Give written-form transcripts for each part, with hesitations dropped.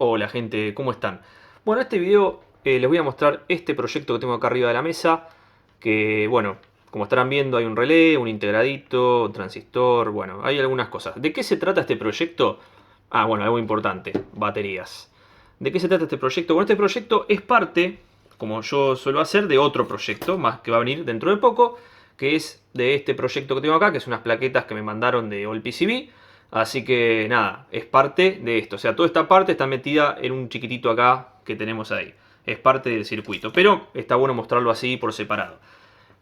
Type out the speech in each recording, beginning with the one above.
Hola gente, ¿cómo están? Bueno, en este video les voy a mostrar este proyecto que tengo acá arriba de la mesa, que bueno, como estarán viendo hay un relé, un integradito, un transistor, bueno, hay algunas cosas. ¿De qué se trata este proyecto? Ah, bueno, algo importante, baterías. ¿De qué se trata este proyecto? Bueno, este proyecto es parte, como yo suelo hacer, de otro proyecto, más que va a venir dentro de poco, que es de este proyecto que tengo acá, que es unas plaquetas que me mandaron de AllPCB. Así que nada, es parte de esto. O sea, toda esta parte está metida en un chiquitito acá que tenemos ahí. Es parte del circuito. Pero está bueno mostrarlo así por separado.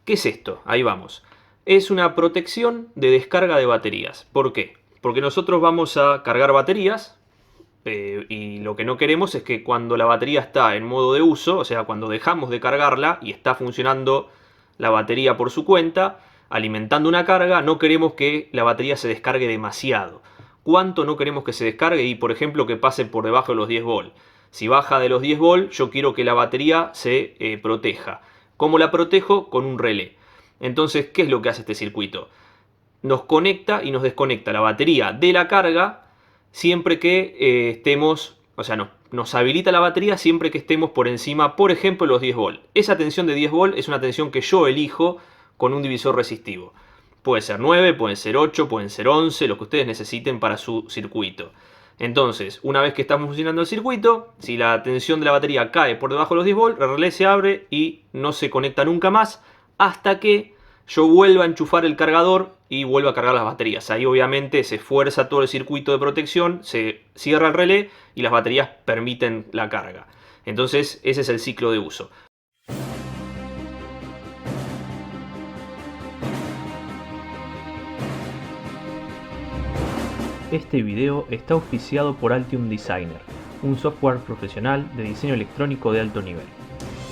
¿Qué es esto? Ahí vamos. Es una protección de descarga de baterías. ¿Por qué? Porque nosotros vamos a cargar baterías. Y lo que no queremos es que cuando la batería está en modo de uso, o sea, cuando dejamos de cargarla y está funcionando la batería por su cuenta, alimentando una carga, no queremos que la batería se descargue demasiado. ¿Cuánto no queremos que se descargue? Y por ejemplo que pase por debajo de los 10 volts. Si baja de los 10 volts, yo quiero que la batería se proteja. ¿Cómo la protejo? Con un relé. Entonces, ¿qué es lo que hace este circuito? Nos conecta y nos desconecta la batería de la carga siempre que estemos, o sea, nos habilita la batería siempre que estemos por encima, por ejemplo, los 10 volts. Esa tensión de 10 volts es una tensión que yo elijo con un divisor resistivo. Puede ser 9, pueden ser 8, pueden ser 11, lo que ustedes necesiten para su circuito. Entonces, una vez que estamos funcionando el circuito, si la tensión de la batería cae por debajo de los 10 volts, el relé se abre y no se conecta nunca más hasta que yo vuelva a enchufar el cargador y vuelva a cargar las baterías. Ahí obviamente se fuerza todo el circuito de protección, se cierra el relé y las baterías permiten la carga. Entonces ese es el ciclo de uso. Este video está auspiciado por Altium Designer, un software profesional de diseño electrónico de alto nivel.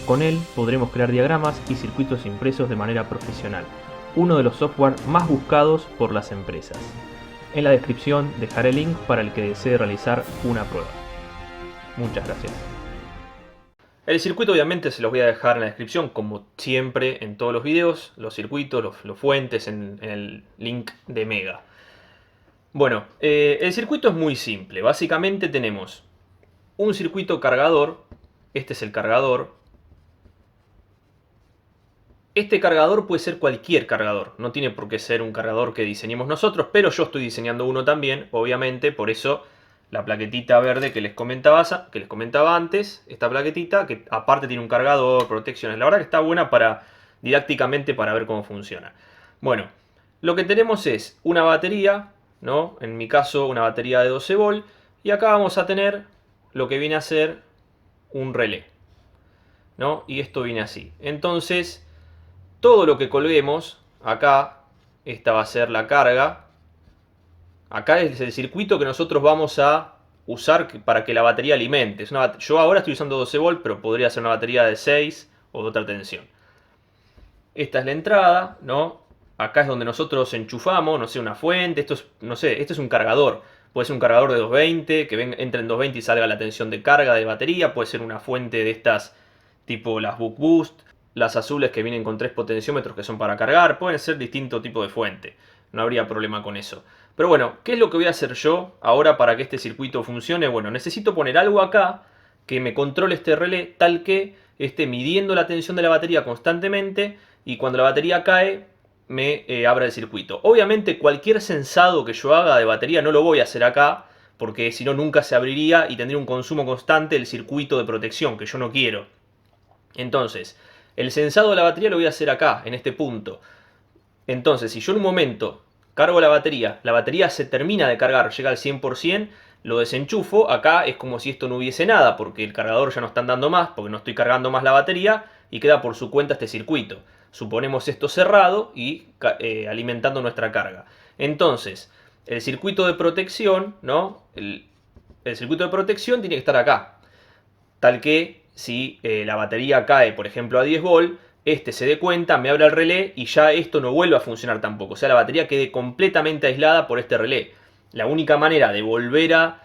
Con él podremos crear diagramas y circuitos impresos de manera profesional, uno de los software más buscados por las empresas. En la descripción dejaré el link para el que desee realizar una prueba. Muchas gracias. El circuito obviamente se los voy a dejar en la descripción, como siempre en todos los videos, los circuitos, los fuentes en el link de Mega. Bueno, el circuito es muy simple. Básicamente tenemos un circuito cargador. Este es el cargador. Este cargador puede ser cualquier cargador. No tiene por qué ser un cargador que diseñemos nosotros, pero yo estoy diseñando uno también, obviamente. Por eso la plaquetita verde que les comentaba antes, esta plaquetita, que aparte tiene un cargador, protecciones. La verdad que está buena didácticamente para ver cómo funciona. Bueno, lo que tenemos es una batería, ¿no? En mi caso una batería de 12 volt, y acá vamos a tener lo que viene a ser un relé, ¿no? Y esto viene así. Entonces, todo lo que colguemos, acá, esta va a ser la carga. Acá es el circuito que nosotros vamos a usar para que la batería alimente. Yo ahora estoy usando 12 volt, pero podría ser una batería de 6 o de otra tensión. Esta es la entrada, ¿no? Acá es donde nosotros enchufamos, no sé, una fuente. Esto es, no sé, este es un cargador. Puede ser un cargador de 220, que entre en 220 y salga la tensión de carga de batería. Puede ser una fuente de estas tipo las Buck Boost. Las azules que vienen con 3 potenciómetros que son para cargar. Pueden ser distinto tipo de fuente. No habría problema con eso. Pero bueno, ¿qué es lo que voy a hacer yo ahora para que este circuito funcione? Bueno, necesito poner algo acá que me controle este relé tal que esté midiendo la tensión de la batería constantemente y cuando la batería cae me abra el circuito. Obviamente cualquier sensado que yo haga de batería no lo voy a hacer acá porque si no nunca se abriría y tendría un consumo constante del circuito de protección que yo no quiero. Entonces, el sensado de la batería lo voy a hacer acá, en este punto. Entonces, si yo en un momento cargo la batería se termina de cargar, llega al 100%, lo desenchufo, acá es como si esto no hubiese nada, porque el cargador ya no está andando más, porque no estoy cargando más la batería, y queda por su cuenta este circuito. Suponemos esto cerrado y alimentando nuestra carga. Entonces, el circuito de protección, ¿no? El circuito de protección tiene que estar acá. Tal que si la batería cae, por ejemplo, a 10 volts, este se dé cuenta, me abra el relé y ya esto no vuelve a funcionar tampoco. O sea, la batería quede completamente aislada por este relé. La única manera de volver a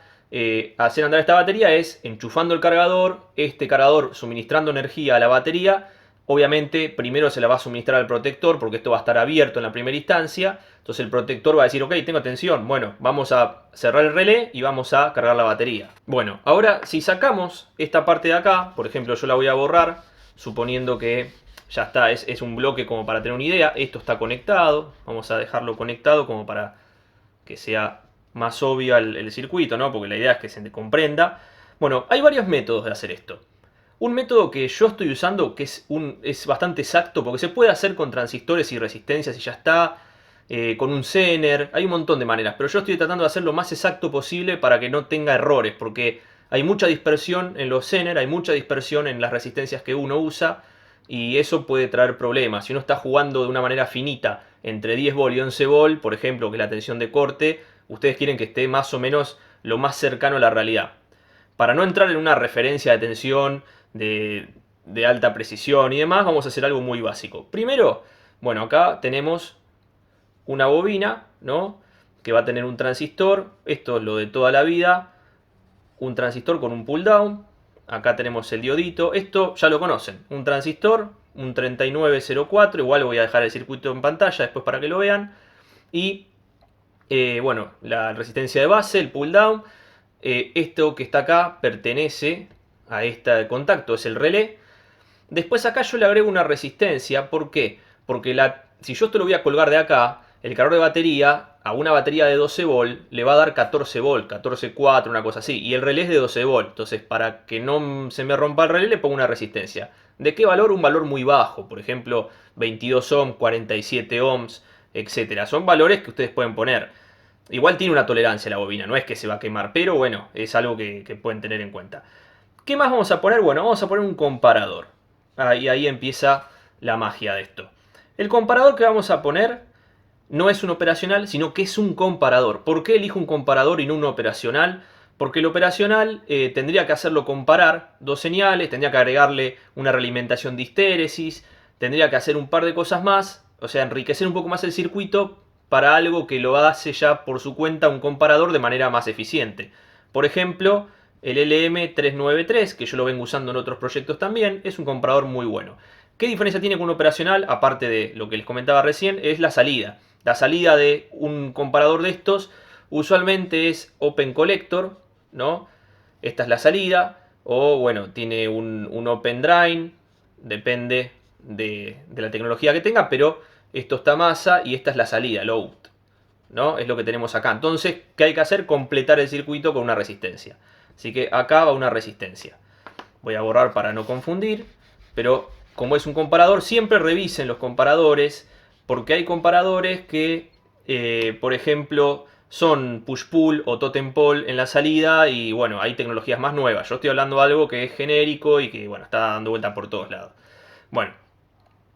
hacer andar esta batería es enchufando el cargador, este cargador suministrando energía a la batería Obviamente, primero se la va a suministrar al protector porque esto va a estar abierto en la primera instancia. Entonces el protector va a decir, ok, tengo tensión. Bueno, vamos a cerrar el relé y vamos a cargar la batería. Bueno, ahora si sacamos esta parte de acá, por ejemplo, yo la voy a borrar, suponiendo que ya está, es un bloque como para tener una idea. Esto está conectado. Vamos a dejarlo conectado como para que sea más obvio el circuito, ¿no? Porque la idea es que se comprenda. Bueno, hay varios métodos de hacer esto. Un método que yo estoy usando, que es bastante exacto, porque se puede hacer con transistores y resistencias y ya está, con un Zener, hay un montón de maneras, pero yo estoy tratando de hacer lo más exacto posible para que no tenga errores, porque hay mucha dispersión en los Zener, hay mucha dispersión en las resistencias que uno usa, y eso puede traer problemas. Si uno está jugando de una manera finita entre 10 volt y 11 volt, por ejemplo, que es la tensión de corte, ustedes quieren que esté más o menos lo más cercano a la realidad. Para no entrar en una referencia de tensión de alta precisión y demás, vamos a hacer algo muy básico. Primero, bueno, acá tenemos una bobina, ¿no? Que va a tener un transistor, esto es lo de toda la vida, un transistor con un pull down, acá tenemos el diodito, esto ya lo conocen, un transistor, un 3904, igual voy a dejar el circuito en pantalla después para que lo vean, y bueno, la resistencia de base, el pull down, esto que está acá pertenece a este contacto, es el relé. Después acá yo le agrego una resistencia, ¿por qué? Porque si yo esto lo voy a colgar de acá, el cargador de batería a una batería de 12 volt le va a dar 14 volt, 14,4, una cosa así, y el relé es de 12 volt, entonces para que no se me rompa el relé le pongo una resistencia. ¿De qué valor? Un valor muy bajo, por ejemplo 22 ohms, 47 ohms, etcétera. Son valores que ustedes pueden poner. Igual tiene una tolerancia la bobina, no es que se va a quemar, pero bueno, es algo que pueden tener en cuenta. ¿Qué más vamos a poner? Bueno, vamos a poner un comparador. Ahí empieza la magia de esto. El comparador que vamos a poner no es un operacional, sino que es un comparador. ¿Por qué elijo un comparador y no un operacional? Porque el operacional tendría que hacerlo comparar dos señales, tendría que agregarle una realimentación de histéresis, tendría que hacer un par de cosas más, o sea, enriquecer un poco más el circuito para algo que lo hace ya por su cuenta un comparador de manera más eficiente. Por ejemplo, el LM393, que yo lo vengo usando en otros proyectos también, es un comparador muy bueno. ¿Qué diferencia tiene con un operacional? Aparte de lo que les comentaba recién, es la salida. La salida de un comparador de estos usualmente es Open Collector, ¿no? Esta es la salida, o bueno, tiene un Open Drain, depende de la tecnología que tenga, pero esto está masa y esta es la salida, el out, ¿no? Es lo que tenemos acá. Entonces, ¿qué hay que hacer? Completar el circuito con una resistencia. Así que acá va una resistencia. Voy a borrar para no confundir, pero como es un comparador, siempre revisen los comparadores, porque hay comparadores que, por ejemplo, son push-pull o totem-pole en la salida y bueno, hay tecnologías más nuevas. Yo estoy hablando de algo que es genérico y que bueno, está dando vuelta por todos lados. Bueno,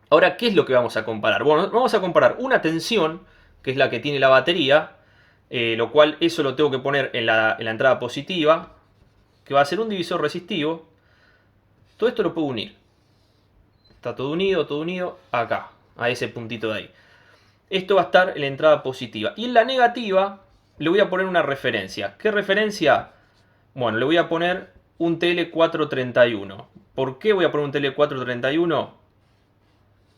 ahora, ¿qué es lo que vamos a comparar? Bueno, vamos a comparar una tensión, que es la que tiene la batería, lo cual eso lo tengo que poner en la entrada positiva, que va a ser un divisor resistivo. Todo esto lo puedo unir. Está todo unido acá, a ese puntito de ahí. Esto va a estar en la entrada positiva. Y en la negativa le voy a poner una referencia. ¿Qué referencia? Bueno, le voy a poner un TL431. ¿Por qué voy a poner un TL431?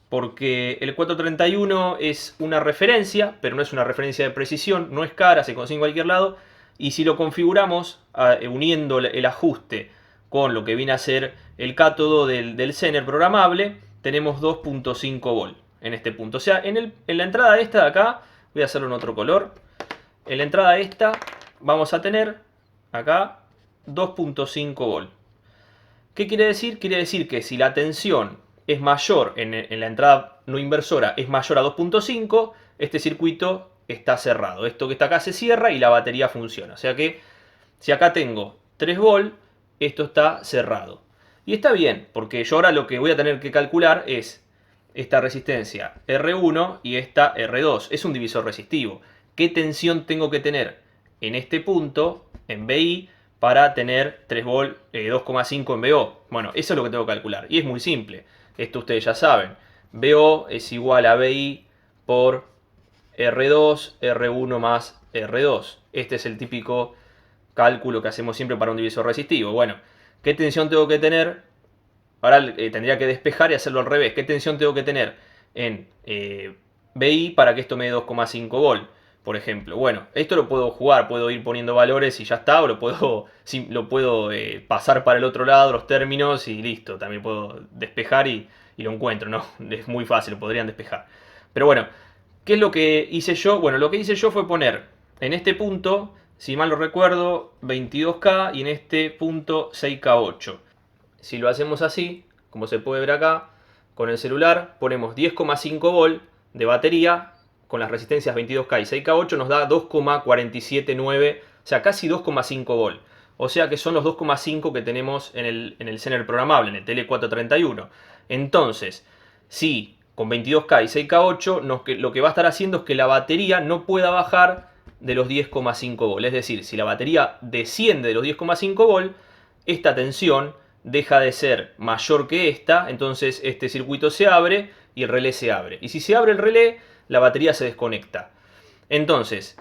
Porque el 431 es una referencia, pero no es una referencia de precisión, no es cara, se consigue en cualquier lado. Y si lo configuramos uniendo el ajuste con lo que viene a ser el cátodo del Zener programable, tenemos 2.5 volt en este punto. O sea, en la entrada esta de acá, voy a hacerlo en otro color. En la entrada esta vamos a tener acá 2.5 volt. ¿Qué quiere decir? Quiere decir que si la tensión es mayor en la entrada no inversora, es mayor a 2.5, este circuito está cerrado. Esto que está acá se cierra y la batería funciona. O sea que si acá tengo 3 volt, esto está cerrado. Y está bien, porque yo ahora lo que voy a tener que calcular es esta resistencia R1 y esta R2. Es un divisor resistivo. ¿Qué tensión tengo que tener en este punto, en BI, para tener 3 volt, 2,5 en BO? Bueno, eso es lo que tengo que calcular. Y es muy simple. Esto ustedes ya saben. BO es igual a BI por R2, R1 más R2. Este es el típico cálculo que hacemos siempre para un divisor resistivo. Bueno, ¿qué tensión tengo que tener Ahora tendría que despejar y hacerlo al revés. ¿Qué tensión tengo que tener en BI para que esto me dé 2,5 volt? Por ejemplo, bueno, esto lo puedo jugar, puedo ir poniendo valores y ya está, o lo puedo pasar para el otro lado, los términos, y listo. También puedo despejar y lo encuentro, ¿no? Es muy fácil, lo podrían despejar. Pero bueno, ¿qué es lo que hice yo? Bueno, lo que hice yo fue poner en este punto, si mal no recuerdo, 22K y en este punto 6K8. Si lo hacemos así, como se puede ver acá, con el celular ponemos 10,5 volt de batería, con las resistencias 22K y 6K8 nos da 2,479, o sea, casi 2,5 volt. O sea que son los 2,5 que tenemos en el Zener programable, en el TL431. Entonces, si con 22K y 6K8 lo que va a estar haciendo es que la batería no pueda bajar de los 10,5 volt. Es decir, si la batería desciende de los 10,5 volt, esta tensión deja de ser mayor que esta, entonces este circuito se abre y el relé se abre. Y si se abre el relé, la batería se desconecta. Entonces,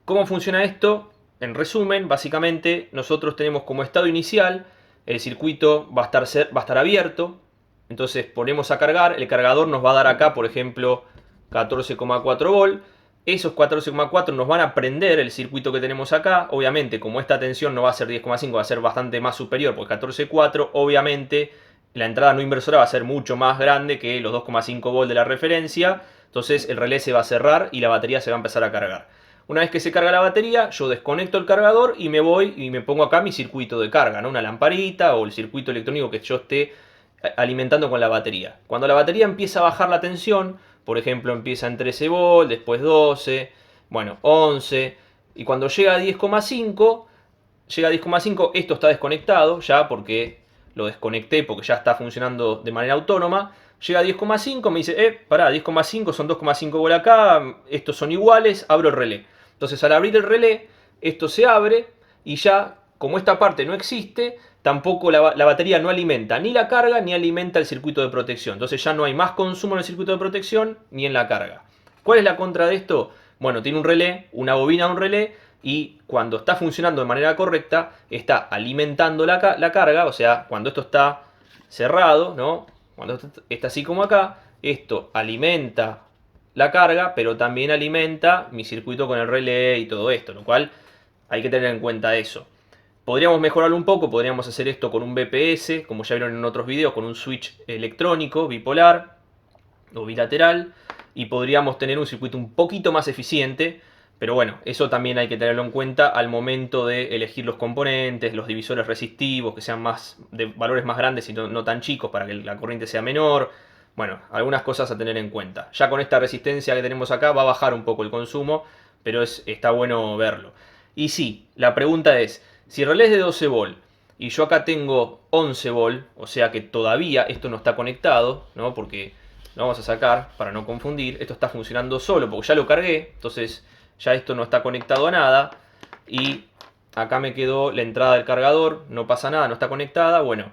¿cómo funciona esto? En resumen, básicamente nosotros tenemos como estado inicial, el circuito va a estar abierto, entonces ponemos a cargar, el cargador nos va a dar acá, por ejemplo, 14,4 volt. Esos 14,4 nos van a prender el circuito que tenemos acá. Obviamente, como esta tensión no va a ser 10,5, va a ser bastante más superior, porque 14,4, obviamente, la entrada no inversora va a ser mucho más grande que los 2,5 volt de la referencia. Entonces el relé se va a cerrar y la batería se va a empezar a cargar. Una vez que se carga la batería, yo desconecto el cargador y me voy y me pongo acá mi circuito de carga, ¿no? Una lamparita o el circuito electrónico que yo esté alimentando con la batería. Cuando la batería empieza a bajar la tensión, por ejemplo, empieza en 13 volt, después 12, bueno, 11, y cuando llega a 10,5, esto está desconectado ya porque lo desconecté porque ya está funcionando de manera autónoma. Llega a 10,5, me dice, pará, 10,5 son 2,5 volt acá, estos son iguales, abro el relé. Entonces al abrir el relé, esto se abre y ya, como esta parte no existe, tampoco la batería no alimenta ni la carga ni alimenta el circuito de protección. Entonces ya no hay más consumo en el circuito de protección ni en la carga. ¿Cuál es la contra de esto? Bueno, tiene un relé, una bobina de un relé, y cuando está funcionando de manera correcta, está alimentando la carga, o sea, cuando esto está cerrado, ¿no? Cuando está así como acá, esto alimenta la carga, pero también alimenta mi circuito con el relé y todo esto, lo cual hay que tener en cuenta eso. Podríamos mejorarlo un poco, podríamos hacer esto con un BPS, como ya vieron en otros videos, con un switch electrónico bipolar o bilateral, y podríamos tener un circuito un poquito más eficiente, pero bueno, eso también hay que tenerlo en cuenta al momento de elegir los componentes, los divisores resistivos, que sean de valores más grandes y no tan chicos para que la corriente sea menor. Bueno, algunas cosas a tener en cuenta. Ya con esta resistencia que tenemos acá va a bajar un poco el consumo, pero está bueno verlo. Y sí, la pregunta es, si el relé es de 12 volt y yo acá tengo 11 volt, o sea que todavía esto no está conectado, ¿no? Porque lo vamos a sacar para no confundir, esto está funcionando solo porque ya lo cargué, entonces ya esto no está conectado a nada y acá me quedó la entrada del cargador, no pasa nada, no está conectada. Bueno,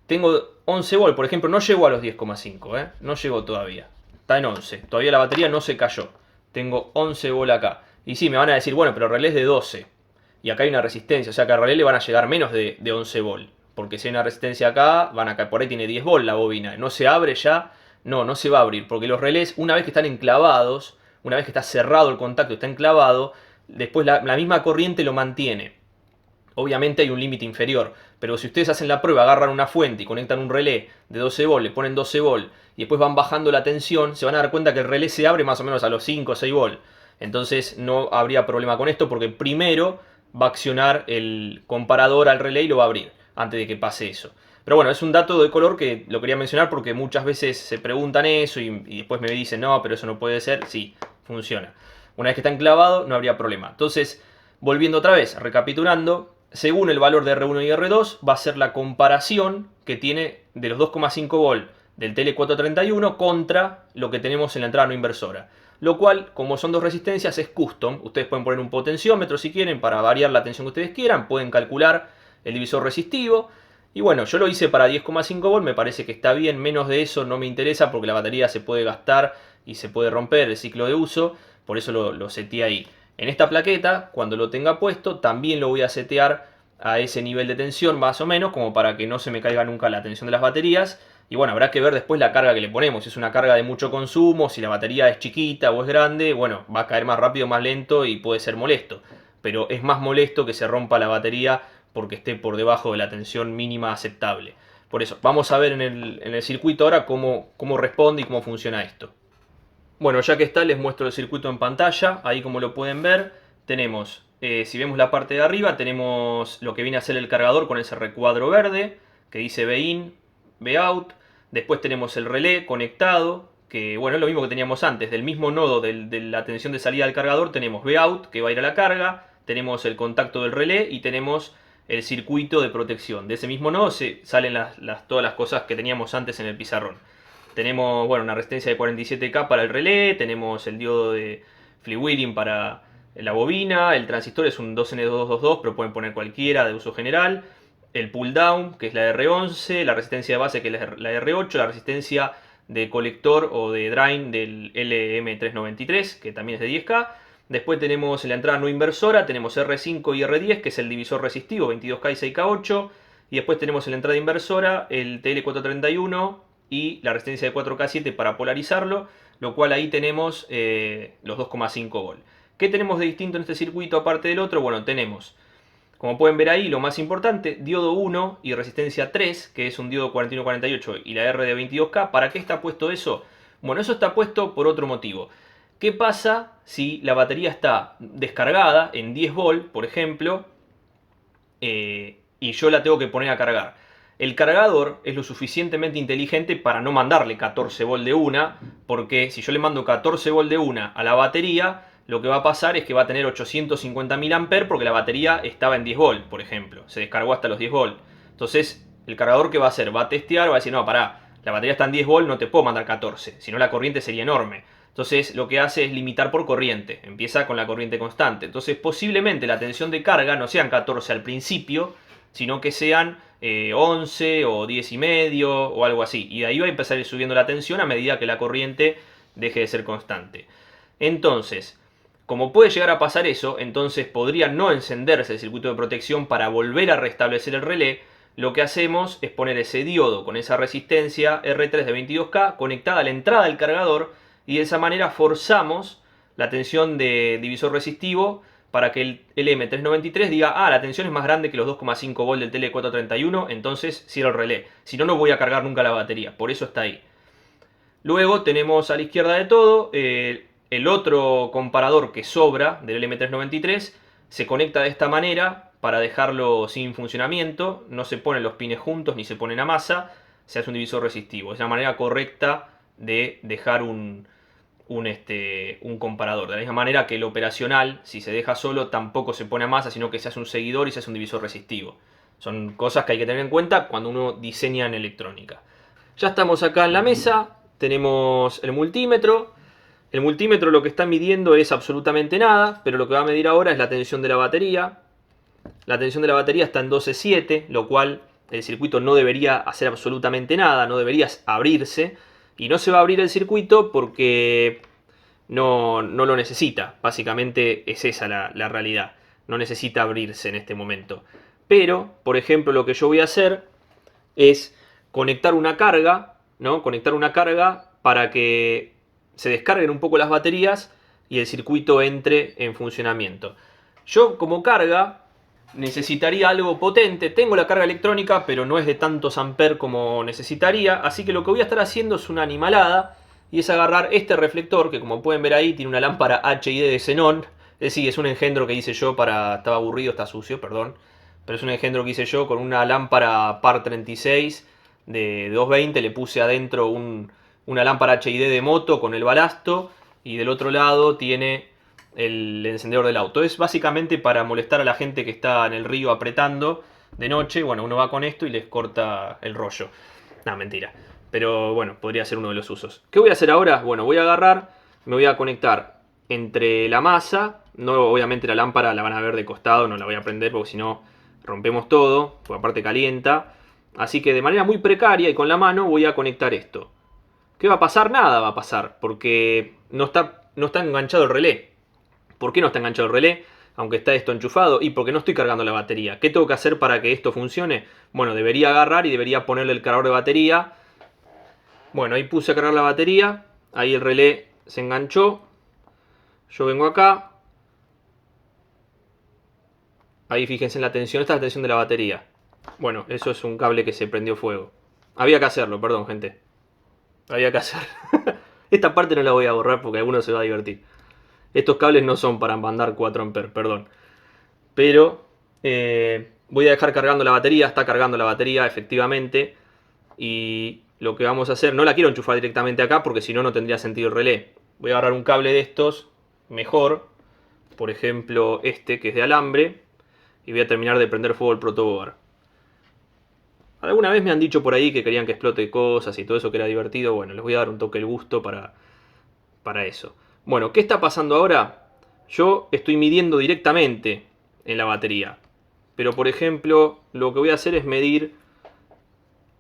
tengo 11 volt, por ejemplo, no llegó a los 10,5, no llegó todavía, está en 11, todavía la batería no se cayó, tengo 11 volt acá. Y sí, me van a decir, bueno, pero el relé es de 12 y acá hay una resistencia, o sea que al relé le van a llegar menos de 11 volt, porque si hay una resistencia acá, por ahí tiene 10 volt la bobina, no se abre ya, no se va a abrir, porque los relés, una vez que están enclavados, una vez que está cerrado el contacto, está enclavado, después la misma corriente lo mantiene. Obviamente hay un límite inferior, pero si ustedes hacen la prueba, agarran una fuente y conectan un relé de 12 volt, le ponen 12 volt y después van bajando la tensión, se van a dar cuenta que el relé se abre más o menos a los 5 o 6 volt. Entonces no habría problema con esto porque primero va a accionar el comparador al relé y lo va a abrir antes de que pase eso. Pero bueno, es un dato de color que lo quería mencionar porque muchas veces se preguntan eso y después me dicen, no, pero eso no puede ser. Sí, funciona. Una vez que está enclavado, no habría problema. Entonces, volviendo otra vez, recapitulando, según el valor de R1 y R2, va a ser la comparación que tiene de los 2,5 volt del TL431 contra lo que tenemos en la entrada no inversora. Lo cual, como son dos resistencias, es custom. Ustedes pueden poner un potenciómetro si quieren para variar la tensión que ustedes quieran. Pueden calcular el divisor resistivo. Y bueno, yo lo hice para 10,5 volt, me parece que está bien. Menos de eso no me interesa porque la batería se puede gastar y se puede romper el ciclo de uso. Por eso lo seteé ahí. En esta plaqueta, cuando lo tenga puesto, también lo voy a setear a ese nivel de tensión más o menos, como para que no se me caiga nunca la tensión de las baterías. Y bueno, habrá que ver después la carga que le ponemos. Si es una carga de mucho consumo, si la batería es chiquita o es grande, bueno, va a caer más rápido, más lento y puede ser molesto. Pero es más molesto que se rompa la batería porque esté por debajo de la tensión mínima aceptable. Por eso, vamos a ver en el circuito ahora cómo responde y cómo funciona esto. Bueno, ya que está, les muestro el circuito en pantalla. Ahí, como lo pueden ver, tenemos, si vemos la parte de arriba, tenemos lo que viene a ser el cargador con ese recuadro verde que dice V-in, V-out. Después tenemos el relé conectado, que bueno, es lo mismo que teníamos antes. Del mismo nodo de la tensión de salida del cargador tenemos V-out, que va a ir a la carga. Tenemos el contacto del relé y tenemos el circuito de protección. De ese mismo nodo salen todas las cosas que teníamos antes en el pizarrón. Tenemos, bueno, una resistencia de 47K para el relé, tenemos el diodo de freewheeling para la bobina, el transistor es un 2N2222, pero pueden poner cualquiera de uso general, el pull down, que es la R11, la resistencia de base, que es la R8, la resistencia de colector o de drain del LM393, que también es de 10K. Después tenemos en la entrada no inversora, tenemos R5 y R10, que es el divisor resistivo, 22K y 6K8. Y después tenemos en la entrada inversora el TL431 y la resistencia de 4K7 para polarizarlo, lo cual ahí tenemos los 2,5 volt. ¿Qué tenemos de distinto en este circuito aparte del otro? Bueno, tenemos, como pueden ver ahí, lo más importante, diodo 1 y resistencia 3, que es un diodo 4148 y la R de 22K. ¿Para qué está puesto eso? Bueno, eso está puesto por otro motivo. ¿Qué pasa si la batería está descargada en 10 volt, por ejemplo, y yo la tengo que poner a cargar? El cargador es lo suficientemente inteligente para no mandarle 14 volt de una, porque si yo le mando 14 volt de una a la batería, lo que va a pasar es que va a tener 850 mAh porque la batería estaba en 10 volt, por ejemplo. Se descargó hasta los 10 volt. Entonces, el cargador, ¿qué va a hacer? Va a testear, va a decir, no, pará, la batería está en 10 volt, no te puedo mandar 14, si no la corriente sería enorme. Entonces, lo que hace es limitar por corriente. Empieza con la corriente constante. Entonces, posiblemente la tensión de carga no sean 14 al principio, sino que sean 11 o 10 y medio o algo así. Y de ahí va a empezar a ir subiendo la tensión a medida que la corriente deje de ser constante. Entonces, como puede llegar a pasar eso, entonces podría no encenderse el circuito de protección para volver a restablecer el relé. Lo que hacemos es poner ese diodo con esa resistencia R3 de 22K conectada a la entrada del cargador, y de esa manera forzamos la tensión de divisor resistivo para que el LM393 diga, ah, la tensión es más grande que los 2,5 volt del TL431, entonces cierro el relé. Si no, no voy a cargar nunca la batería, por eso está ahí. Luego tenemos a la izquierda de todo el otro comparador que sobra del LM393, se conecta de esta manera para dejarlo sin funcionamiento, no se ponen los pines juntos ni se ponen a masa, se hace un divisor resistivo. Es la manera correcta de dejar un comparador. De la misma manera que el operacional, si se deja solo, tampoco se pone a masa, sino que se hace un seguidor y se hace un divisor resistivo. Son cosas que hay que tener en cuenta cuando uno diseña en electrónica. Ya estamos acá en la mesa, tenemos el multímetro. El multímetro lo que está midiendo es absolutamente nada, pero lo que va a medir ahora es la tensión de la batería. La tensión de la batería está en 12,7, lo cual el circuito no debería hacer absolutamente nada, no debería abrirse. Y no se va a abrir el circuito porque no lo necesita. Básicamente es esa la realidad. No necesita abrirse en este momento. Pero, por ejemplo, lo que yo voy a hacer es conectar una carga, ¿no? Conectar una carga para que se descarguen un poco las baterías y el circuito entre en funcionamiento. Yo como carga necesitaría algo potente. Tengo la carga electrónica, pero no es de tantos amperes como necesitaría. Así que lo que voy a estar haciendo es una animalada. Y es agarrar este reflector, que como pueden ver ahí, tiene una lámpara HID de xenón. Es decir, es un engendro que hice yo para... Estaba aburrido, está sucio, perdón. Pero es un engendro que hice yo con una lámpara par 36 de 220. Le puse adentro una lámpara HID de moto con el balasto. Y del otro lado tiene el encendedor del auto. Es básicamente para molestar a la gente que está en el río apretando de noche. Bueno, uno va con esto y les corta el rollo. No, mentira. Pero bueno, podría ser uno de los usos. ¿Qué voy a hacer ahora? Bueno, voy a agarrar, me voy a conectar entre la masa. No, obviamente la lámpara la van a ver de costado, no la voy a prender porque si no rompemos todo, porque aparte calienta. Así que de manera muy precaria y con la mano voy a conectar esto. ¿Qué va a pasar? Nada va a pasar, porque no está enganchado el relé. ¿Por qué no está enganchado el relé? aunque está esto enchufado? Y porque no estoy cargando la batería. ¿Qué tengo que hacer para que esto funcione? Bueno, debería agarrar y debería ponerle el cargador de batería. Bueno, ahí puse a cargar la batería. Ahí el relé se enganchó. Yo vengo acá. Ahí fíjense en la tensión. Esta es la tensión de la batería. Bueno, eso es un cable que se prendió fuego. Había que hacerlo, perdón, gente. Había que hacerlo. Esta parte no la voy a borrar porque alguno se va a divertir. Estos cables no son para mandar 4 amperes, perdón. Pero voy a dejar cargando la batería. Está cargando la batería, efectivamente. Y lo que vamos a hacer, no la quiero enchufar directamente acá porque si no, no tendría sentido el relé. Voy a agarrar un cable de estos, mejor. Por ejemplo, este que es de alambre. Y voy a terminar de prender fuego el protoboard. Alguna vez me han dicho por ahí que querían que explote cosas y todo eso, que era divertido. Bueno, les voy a dar un toque el gusto para eso. Bueno, ¿qué está pasando ahora? Yo estoy midiendo directamente en la batería. Pero por ejemplo, lo que voy a hacer es medir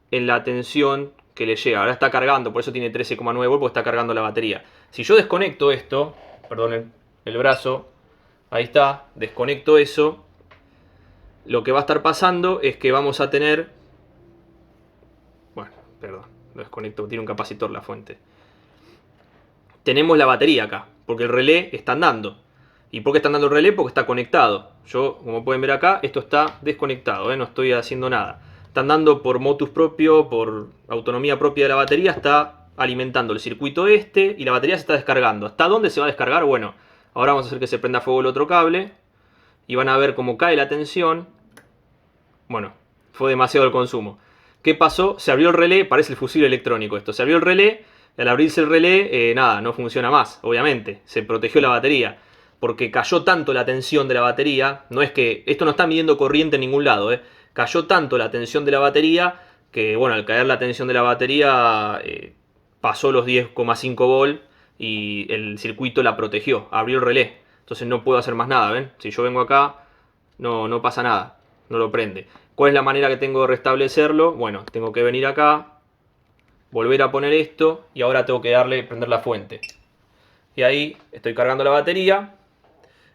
en la tensión que le llega. Ahora está cargando, por eso tiene 13,9 volts, porque está cargando la batería. Si yo desconecto esto, perdón el brazo, ahí está, desconecto eso, lo que va a estar pasando es que vamos a tener... Bueno, perdón, lo desconecto, tiene un capacitor la fuente. Tenemos la batería acá, porque el relé está andando. ¿Y por qué está andando el relé? Porque está conectado. Yo, como pueden ver acá, esto está desconectado, no estoy haciendo nada. Está andando por motus propio, por autonomía propia de la batería, está alimentando el circuito este y la batería se está descargando. ¿Hasta dónde se va a descargar? Bueno, ahora vamos a hacer que se prenda fuego el otro cable y van a ver cómo cae la tensión. Bueno, fue demasiado el consumo. ¿Qué pasó? Se abrió el relé, parece el fusil electrónico esto. Se abrió el relé, al abrirse el relé, nada, no funciona más, obviamente. Se protegió la batería. Porque cayó tanto la tensión de la batería, no es que... Esto no está midiendo corriente en ningún lado, Cayó tanto la tensión de la batería que, bueno, al caer la tensión de la batería pasó los 10,5 volts y el circuito la protegió, abrió el relé. Entonces no puedo hacer más nada, ¿ven? Si yo vengo acá, no pasa nada, no lo prende. ¿Cuál es la manera que tengo de restablecerlo? Bueno, tengo que venir acá, volver a poner esto y ahora tengo que prender la fuente. Y ahí estoy cargando la batería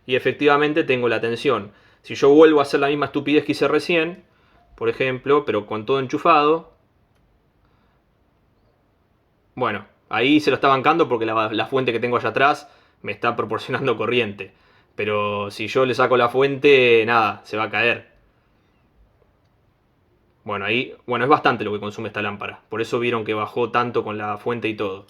y efectivamente tengo la tensión. Si yo vuelvo a hacer la misma estupidez que hice recién, por ejemplo, pero con todo enchufado, bueno, ahí se lo está bancando porque la fuente que tengo allá atrás me está proporcionando corriente. Pero si yo le saco la fuente, nada, se va a caer. Bueno, ahí, bueno, es bastante lo que consume esta lámpara. Por eso vieron que bajó tanto con la fuente y todo.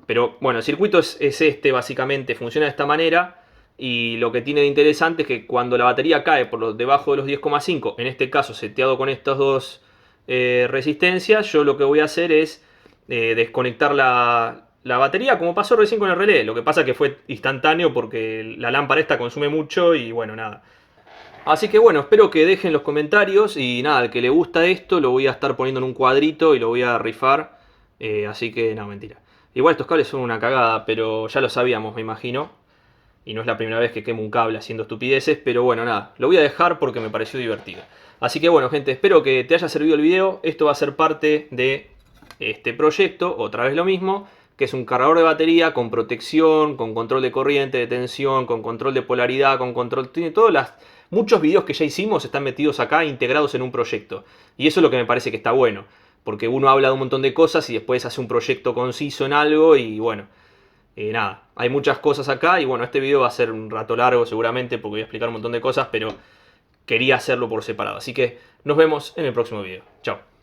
Pero bueno, el circuito es este básicamente, funciona de esta manera. Y lo que tiene de interesante es que cuando la batería cae por debajo de los 10,5, en este caso seteado con estas dos resistencias, yo lo que voy a hacer es desconectar la batería, como pasó recién con el relé. Lo que pasa es que fue instantáneo porque la lámpara esta consume mucho y bueno, nada. Así que bueno, espero que dejen los comentarios y nada, al que le gusta esto lo voy a estar poniendo en un cuadrito y lo voy a rifar. Así que no, mentira. Igual estos cables son una cagada, pero ya lo sabíamos, me imagino. Y no es la primera vez que quemo un cable haciendo estupideces, pero bueno, nada, lo voy a dejar porque me pareció divertido. Así que bueno, gente, espero que te haya servido el video. Esto va a ser parte de este proyecto, otra vez lo mismo, que es un cargador de batería con protección, con control de corriente, de tensión, con control de polaridad, con control... Tiene muchos videos que ya hicimos están metidos acá, integrados en un proyecto. Y eso es lo que me parece que está bueno, porque uno habla de un montón de cosas y después hace un proyecto conciso en algo y bueno... nada, hay muchas cosas acá y bueno, este video va a ser un rato largo seguramente porque voy a explicar un montón de cosas, pero quería hacerlo por separado. Así que nos vemos en el próximo video. Chao.